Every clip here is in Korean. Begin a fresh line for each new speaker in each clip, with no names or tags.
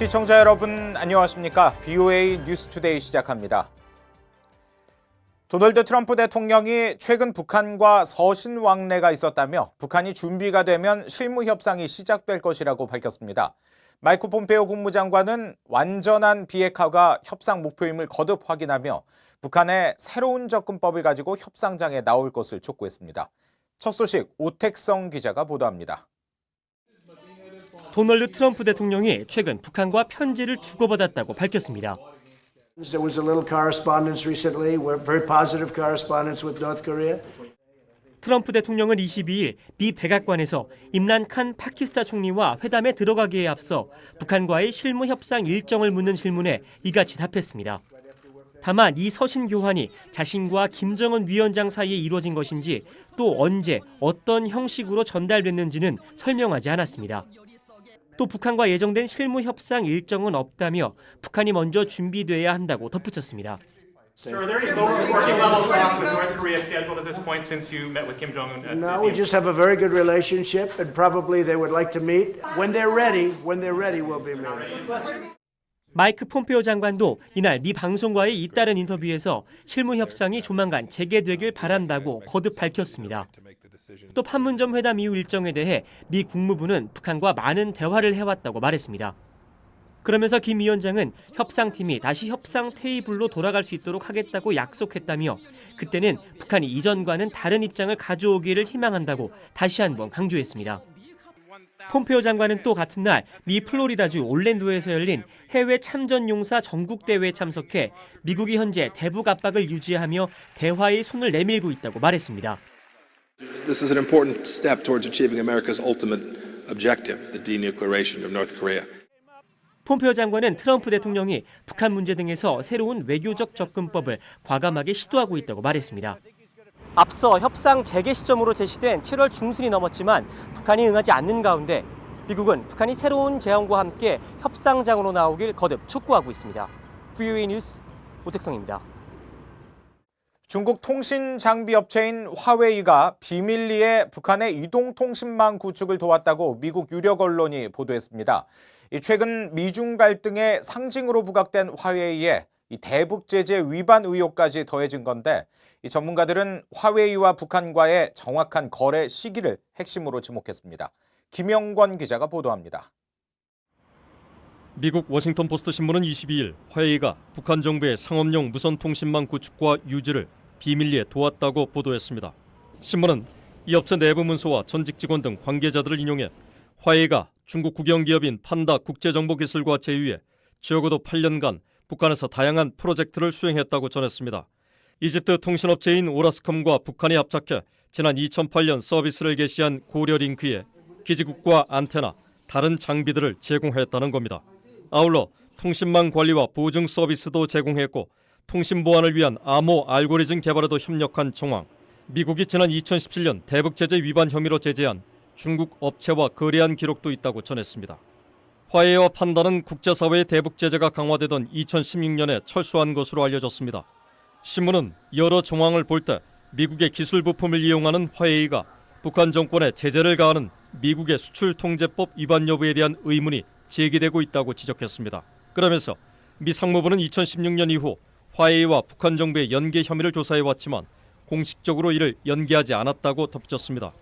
시청자 여러분 안녕하십니까? VOA 뉴스투데이 시작합니다. 도널드 트럼프 대통령이 최근 북한과 서신왕래가 있었다며 북한이 준비가 되면 실무 협상이 시작될 것이라고 밝혔습니다. 마이크 폼페오 국무장관은 완전한 비핵화가 협상 목표임을 거듭 확인하며 북한의 새로운 접근법을 가지고 협상장에 나올 것을 촉구했습니다. 첫 소식 오택성 기자가 보도합니다.
도널드 트럼프 대통령이 최근 북한과 편지를 주고받았다고 밝혔습니다.
There was a little correspondence recently, very positive correspondence with North Korea.
트럼프 대통령은 22일 미 백악관에서 임란 칸 파키스탄 총리와 회담에 들어가기에 앞서 북한과의 실무 협상 일정을 묻는 질문에 이같이 답했습니다. 다만 이 서신 교환이 자신과 김정은 위원장 사이에 이루어진 것인지 또 언제 어떤 형식으로 전달됐는지는 설명하지 않았습니다. 또 북한과 예정된 실무 협상 일정은 없다며 북한이 먼저 준비돼야 한다고 덧붙였습니다.
Are there any working level talks with North Korea scheduled at this point since you met with Kim Jong-un?
No, we just have a very good relationship, and probably they would like to meet when they're ready. When they're ready, we'll be meeting.
마이크 폼페오 장관도 이날 미 방송과의 잇따른 인터뷰에서 실무 협상이 조만간 재개되길 바란다고 거듭 밝혔습니다. 또 판문점 회담 이후 일정에 대해 미 국무부는 북한과 많은 대화를 해왔다고 말했습니다. 그러면서 김 위원장은 협상팀이 다시 협상 테이블로 돌아갈 수 있도록 하겠다고 약속했다며 그때는 북한이 이전과는 다른 입장을 가져오기를 희망한다고 다시 한번 강조했습니다. 폼페오 장관은 또 같은 날 미 플로리다주 올랜도에서 열린 해외 참전용사 전국대회에 참석해 미국이 현재 대북 압박을 유지하며 대화의 손을 내밀고 있다고 말했습니다.
This is an important step towards achieving America's ultimate objective, the denuclearization of North Korea.
폼페오 장관은 트럼프 대통령이 북한 문제 등에서 새로운 외교적 접근법을 과감하게 시도하고 있다고 말했습니다. 앞서 협상 재개 시점으로 제시된 7월 중순이 넘었지만 북한이 응하지 않는 가운데 미국은 북한이 새로운 제안과 함께 협상장으로 나오길 거듭 촉구하고 있습니다. VOA 뉴스 오택성입니다.
중국 통신 장비 업체인 화웨이가 비밀리에 북한의 이동통신망 구축을 도왔다고 미국 유력 언론이 보도했습니다. 최근 미중 갈등의 상징으로 부각된 화웨이에 대북 제재 위반 의혹까지 더해진 건데 전문가들은 화웨이와 북한과의 정확한 거래 시기를 핵심으로 지목했습니다. 김영권 기자가 보도합니다.
미국 워싱턴 포스트 신문은 22일 화웨이가 북한 정부의 상업용 무선 통신망 구축과 유지를 비밀리에 도왔다고 보도했습니다. 신문은 이 업체 내부 문서와 전직 직원 등 관계자들을 인용해 화웨이가 중국 국영기업인 판다 국제정보기술과 제휴해 적어도 8년간 북한에서 다양한 프로젝트를 수행했다고 전했습니다. 이집트 통신업체인 오라스컴과 북한이 합작해 지난 2008년 서비스를 개시한 고려링크에 기지국과 안테나, 다른 장비들을 제공했다는 겁니다. 아울러 통신망 관리와 보증 서비스도 제공했고 통신 보안을 위한 암호 알고리즘 개발에도 협력한 정황, 미국이 지난 2017년 대북 제재 위반 혐의로 제재한 중국 업체와 거래한 기록도 있다고 전했습니다. 화웨이와 판다는 국제사회의 대북 제재가 강화되던 2016년에 철수한 것으로 알려졌습니다. 신문은 여러 정황을 볼 때 미국의 기술 부품을 이용하는 화웨이가 북한 정권에 제재를 가하는 미국의 수출통제법 위반 여부에 대한 의문이 제기되고 있다고 지적했습니다. 그러면서 미 상무부는 2016년 이후 화웨이와 북한 정부의 연계 혐의를 조사해왔지만 공식적으로 이를 연계하지 않았다고 덧붙였습니다.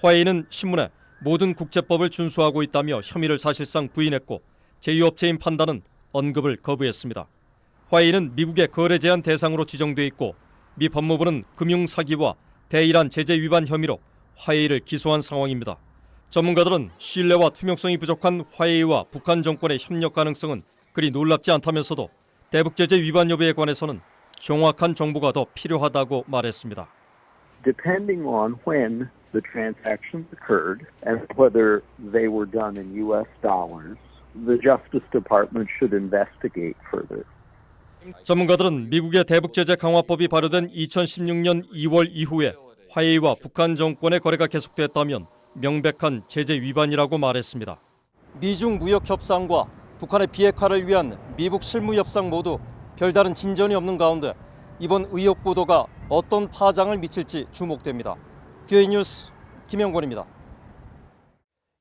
화웨이는 신문에 모든 국제법을 준수하고 있다며 혐의를 사실상 부인했고 제휴업체인 판다는 언급을 거부했습니다. 화웨이는 미국의 거래 제한 대상으로 지정돼 있고 미 법무부는 금융사기와 대이란 제재 위반 혐의로 화웨이를 기소한 상황입니다. 전문가들은 신뢰와 투명성이 부족한 화웨이와 북한 정권의 협력 가능성은 그리 놀랍지 않다면서도 대북 제재 위반 여부에 관해서는 정확한 정보가 더 필요하다고 말했습니다.
Depending on when the transactions occurred and whether they were done in U.S. dollars, the Justice Department should investigate further.
전문가들은 미국의 대북 제재 강화법이 발효된 2016년 2월 이후에 화웨이와 북한 정권의 거래가 계속됐다면 명백한 제재 위반이라고 말했습니다.
미중 무역 협상과 북한의 비핵화를 위한 미북 실무 협상 모두 별다른 진전이 없는 가운데 이번 의혹 보도가 어떤 파장을 미칠지 주목됩니다. VOA 뉴스 김영권입니다.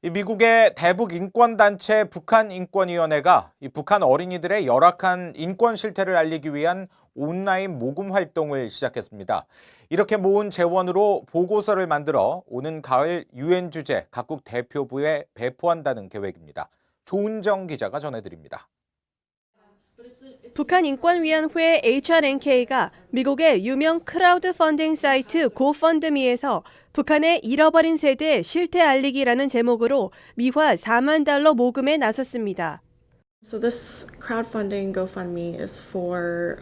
이 미국의 대북 인권단체 북한인권위원회가 이 북한 어린이들의 열악한 인권 실태를 알리기 위한 온라인 모금 활동을 시작했습니다. 이렇게 모은 재원으로 보고서를 만들어 오는 가을 유엔 주재 각국 대표부에 배포한다는 계획입니다. 조은정 기자가 전해드립니다.
북한인권위원회 HRNK가 미국의 유명 크라우드 펀딩 사이트 고펀드미에서 북한의 잃어버린 세대 실태 알리기라는 제목으로 미화 4만 달러 모금에 나섰습니다.
So this crowdfunding GoFundMe is for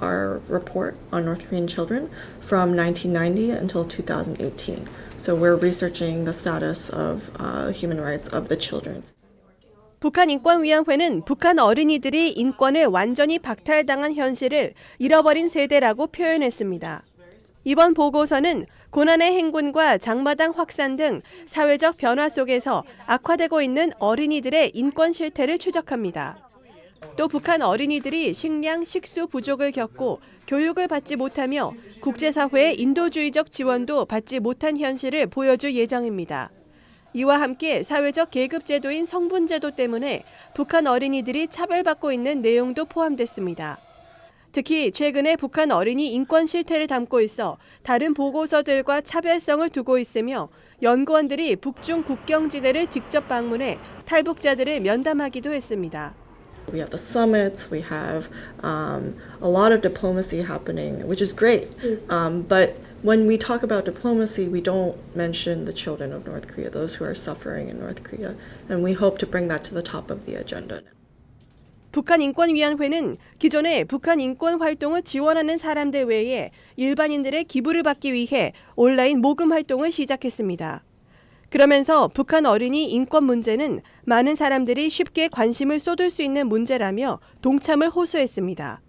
our report on North Korean children from 1990 until 2018. So we're researching the status of human rights of the children.
북한인권위원회는 북한 어린이들이 인권을 완전히 박탈당한 현실을 잃어버린 세대라고 표현했습니다. 이번 보고서는 고난의 행군과 장마당 확산 등 사회적 변화 속에서 악화되고 있는 어린이들의 인권 실태를 추적합니다. 또 북한 어린이들이 식량, 식수 부족을 겪고 교육을 받지 못하며 국제사회의 인도주의적 지원도 받지 못한 현실을 보여줄 예정입니다. 이와 함께 사회적 계급제도인 성분제도 때문에 북한 어린이들이 차별받고 있는 내용도 포함됐습니다. 특히 최근에 북한 어린이 인권 실태를 담고 있어 다른 보고서들과 차별성을 두고 있으며 연구원들이 북중 국경지대를 직접 방문해 탈북자들을 면담하기도 했습니다.
We have the summits, we have a lot of diplomacy happening, which is great. But when we talk about diplomacy, we don't mention the children of North Korea, those who are suffering in North Korea. And we hope to bring that to the top of the agenda.
북한인권위원회는 기존에 북한 인권 활동을 지원하는 사람들 외에 일반인들의 기부를 받기 위해 온라인 모금 활동을 시작했습니다. 그러면서 북한 어린이 인권 문제는 많은 사람들이 쉽게 관심을 쏟을 수 있는 문제라며 동참을 호소했습니다.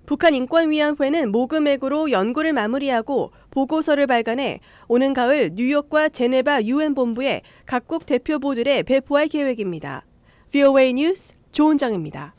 북한인권위원회는 모금액으로 연구를 마무리하고 보고서를 발간해 오는 가을 뉴욕과 제네바 유엔 본부에 각국 대표부들에 배포할 계획입니다. VOA 뉴스 조은정입니다.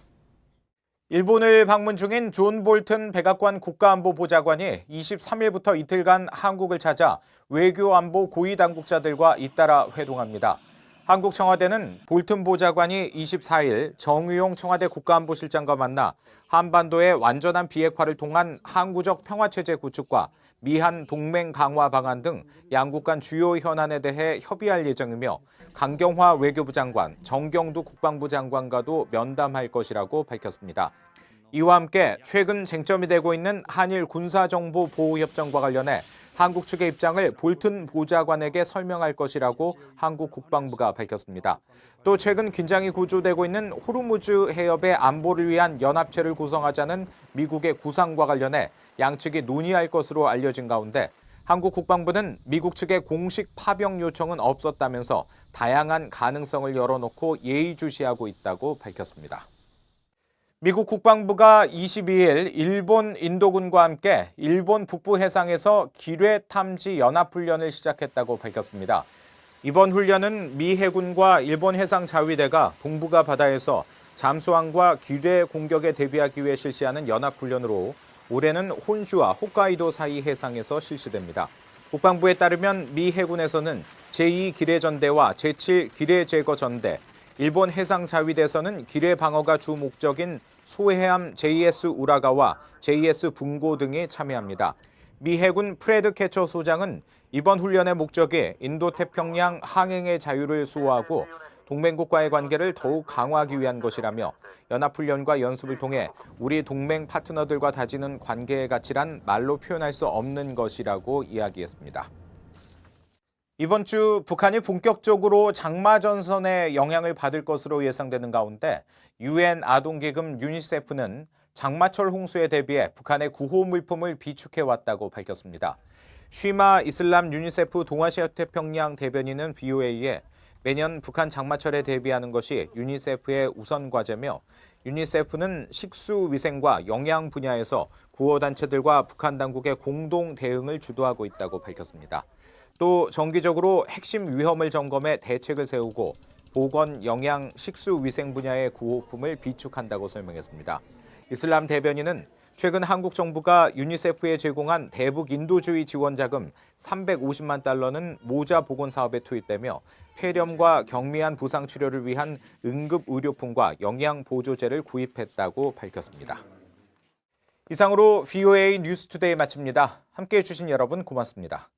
일본을 방문 중인 존 볼튼 백악관 국가안보보좌관이 23일부터 이틀간 한국을 찾아 외교안보 고위 당국자들과 잇따라 회동합니다. 한국 청와대는 볼튼 보좌관이 24일 정의용 청와대 국가안보실장과 만나 한반도의 완전한 비핵화를 통한 항구적 평화체제 구축과 미한 동맹 강화 방안 등 양국 간 주요 현안에 대해 협의할 예정이며 강경화 외교부 장관, 정경두 국방부 장관과도 면담할 것이라고 밝혔습니다. 이와 함께 최근 쟁점이 되고 있는 한일 군사정보 보호협정과 관련해 한국 측의 입장을 볼튼 보좌관에게 설명할 것이라고 한국 국방부가 밝혔습니다. 또 최근 긴장이 고조되고 있는 호르무즈 해협의 안보를 위한 연합체를 구성하자는 미국의 구상과 관련해 양측이 논의할 것으로 알려진 가운데 한국 국방부는 미국 측의 공식 파병 요청은 없었다면서 다양한 가능성을 열어놓고 예의주시하고 있다고 밝혔습니다. 미국 국방부가 22일 일본 인도군과 함께 일본 북부 해상에서 기뢰 탐지 연합훈련을 시작했다고 밝혔습니다. 이번 훈련은 미 해군과 일본 해상자위대가 동북아 바다에서 잠수함과 기뢰 공격에 대비하기 위해 실시하는 연합훈련으로 올해는 혼슈와 홋카이도 사이 해상에서 실시됩니다. 국방부에 따르면 미 해군에서는 제2기뢰전대와 제7기뢰제거전대, 일본 해상자위대에서는 기뢰 방어가 주 목적인 소해함 JS 우라가와 JS 분고 등이 참여합니다. 미 해군 프레드 캐처 소장은 이번 훈련의 목적이 인도태평양 항행의 자유를 수호하고 동맹국과의 관계를 더욱 강화하기 위한 것이라며 연합훈련과 연습을 통해 우리 동맹 파트너들과 다지는 관계의 가치란 말로 표현할 수 없는 것이라고 이야기했습니다. 이번 주 북한이 본격적으로 장마전선의 영향을 받을 것으로 예상되는 가운데 유엔 아동기금 유니세프는 장마철 홍수에 대비해 북한의 구호 물품을 비축해왔다고 밝혔습니다. 쉬마 이슬람 유니세프 동아시아 태평양 대변인은 VOA에 매년 북한 장마철에 대비하는 것이 유니세프의 우선 과제며 유니세프는 식수 위생과 영양 분야에서 구호단체들과 북한 당국의 공동 대응을 주도하고 있다고 밝혔습니다. 또 정기적으로 핵심 위험을 점검해 대책을 세우고 보건, 영양, 식수 위생 분야의 구호품을 비축한다고 설명했습니다. 이슬람 대변인은 최근 한국 정부가 유니세프에 제공한 대북 인도주의 지원 자금 350만 달러는 모자 보건 사업에 투입되며 폐렴과 경미한 부상 치료를 위한 응급 의료품과 영양 보조제를 구입했다고 밝혔습니다. 이상으로 VOA 뉴스투데이 마칩니다. 함께해 주신 여러분 고맙습니다.